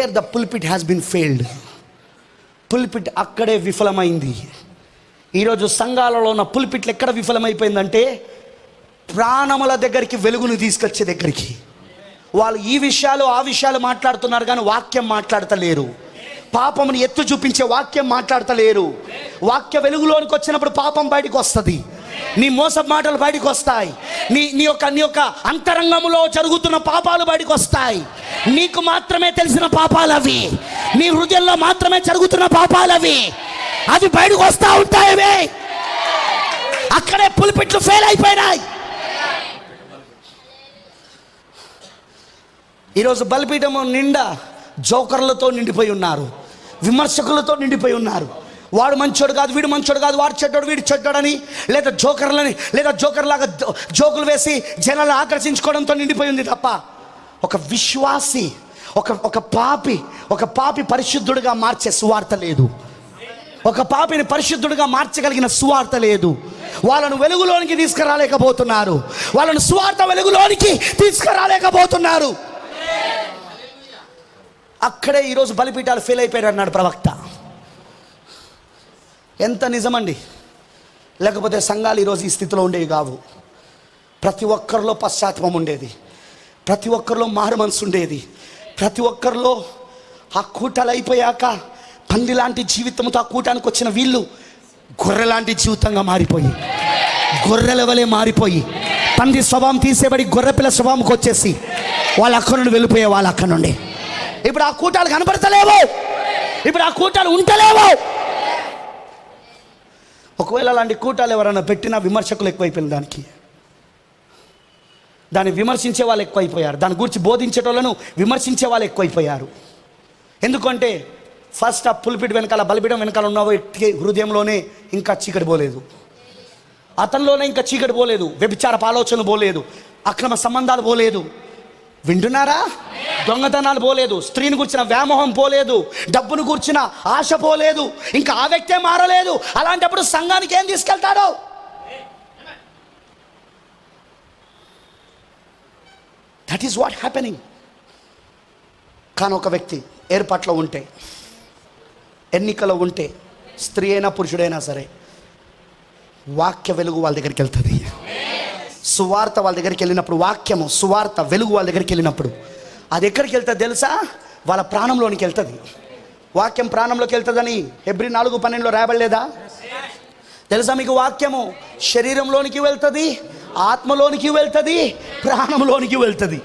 There the pulpit has been failed. Pulpit అక్కడే విఫలమైంది. ఈరోజు సంఘాలలో ఉన్న పుల్పిట్లు ఎక్కడ విఫలమైపోయిందంటే, ప్రాణముల దగ్గరికి వెలుగును తీసుకొచ్చే దగ్గరికి. వాళ్ళు ఈ విషయాలు ఆ విషయాలు మాట్లాడుతున్నారు కానీ వాక్యం మాట్లాడతలేరు. పాపముని ఎత్తు చూపించే వాక్యం మాట్లాడతలేరు. వాక్య వెలుగులోనికి వచ్చినప్పుడు పాపం బయటికి వస్తుంది, నీ మోసపు మాటలు బయటికి వస్తాయి, నీ యొక్క అంతరంగంలో జరుగుతున్న పాపాలు బయటికి వస్తాయి. నీకు మాత్రమే తెలిసిన పాపాలు అవి, నీ హృదయంలో మాత్రమే జరుగుతున్న పాపాలు అవి బయటకు వస్తూ ఉంటాయి. అక్కడే పులిపిట్లు ఫెయిల్ అయిపోయినాయి. ఈరోజు బలిపీఠం నిండా జోకర్లతో నిండిపోయి ఉన్నారు, విమర్శకులతో నిండిపోయి ఉన్నారు. వాడు మంచోడు కాదు, వీడు మంచోడు కాదు, వాడు చెడ్డోడు, వీడు చెడ్డోడని, లేదా జోకర్లాగా జోకులు వేసి జనాలను ఆకర్షించుకోవడంతో నిండిపోయి ఉంది తప్ప ఒక విశ్వాసి, ఒక పాపి పరిశుద్ధుడిగా మార్చే సువార్త లేదు. ఒక పాపిని పరిశుద్ధుడిగా మార్చగలిగిన సువార్త లేదు. వాళ్ళను వెలుగులోనికి తీసుకురాలేకపోతున్నారు, వాళ్ళను సువార్త వెలుగులోనికి తీసుకురాలేకపోతున్నారు. అక్కడే ఈరోజు బలిపీఠాలు ఫెయిల్ అయిపోయారు అన్నాడు ప్రవక్త. ఎంత నిజమండి. లేకపోతే సంఘాలు ఈరోజు ఈ స్థితిలో ఉండేవి కావు. ప్రతి ఒక్కరిలో పశ్చాత్తాపం ఉండేది, ప్రతి ఒక్కరిలో మారు మనసు ఉండేది, ప్రతి ఒక్కరిలో ఆ కూటాలు అయిపోయాక పంది లాంటి జీవితంతో ఆ కూటానికి వచ్చిన వీళ్ళు గొర్రె లాంటి జీవితంగా మారిపోయి, గొర్రెల వలె మారిపోయి, పంది స్వభావం తీసేబడి గొర్రెపిల్ల స్వభావంకి వచ్చేసి వాళ్ళు అక్కడి నుండి వెళ్ళిపోయే వాళ్ళు అక్కడి నుండి. ఇప్పుడు ఆ కూటాలు కనబడతలేవు, ఇప్పుడు ఆ కూటాలు ఉంటలేవు. ఒకవేళ అలాంటి కూటాలు ఎవరైనా పెట్టినా విమర్శకులు ఎక్కువైపోయింది, దాన్ని విమర్శించే వాళ్ళు ఎక్కువైపోయారు, దాని గురించి బోధించేటోళ్ళను విమర్శించే వాళ్ళు ఎక్కువైపోయారు. ఎందుకంటే ఫస్ట్ ఆ పులిపిట్ వెనకాల, బలిపీఠం వెనకాల ఉన్న వ్యక్తి హృదయంలోనే ఇంకా చీకటి పోలేదు, అతనిలోనే ఇంకా చీకటి పోలేదు, వ్యభిచారపు ఆలోచనలు పోలేదు, అక్రమ సంబంధాలు పోలేదు. వింటున్నారా? దొంగతనాలు పోలేదు, స్త్రీని కూర్చిన వ్యామోహం పోలేదు, డబ్బును కూర్చిన ఆశ పోలేదు, ఇంకా ఆ వ్యక్తే మారలేదు. అలాంటప్పుడు సంఘానికి ఏం తీసుకెళ్తాడో? That is what happening. కానీ ఒక వ్యక్తి ఏర్పాట్లో ఉంటే, ఎన్నికలో ఉంటే, స్త్రీ అయినా పురుషుడైనా సరే, వాక్య వెలుగు వాళ్ళ దగ్గరికి వెళ్తుంది. సువార్త వాళ్ళ దగ్గరికి వెళ్ళినప్పుడు, వాక్యము సువార్త వెలుగు వాళ్ళ దగ్గరికి వెళ్ళినప్పుడు అది ఎక్కడికి వెళ్తుంది తెలుసా? వాళ్ళ ప్రాణంలోనికి వెళ్తుంది. వాక్యం ప్రాణంలోకి వెళ్తుందని హెబ్రీ 4:12 రాయబడలేదా? తెలుసా మీకు? వాక్యము శరీరంలోనికి వెళ్తుంది, ఆత్మలోనికి వెళ్తుంది, ప్రాణంలోనికి వెళ్తుంది.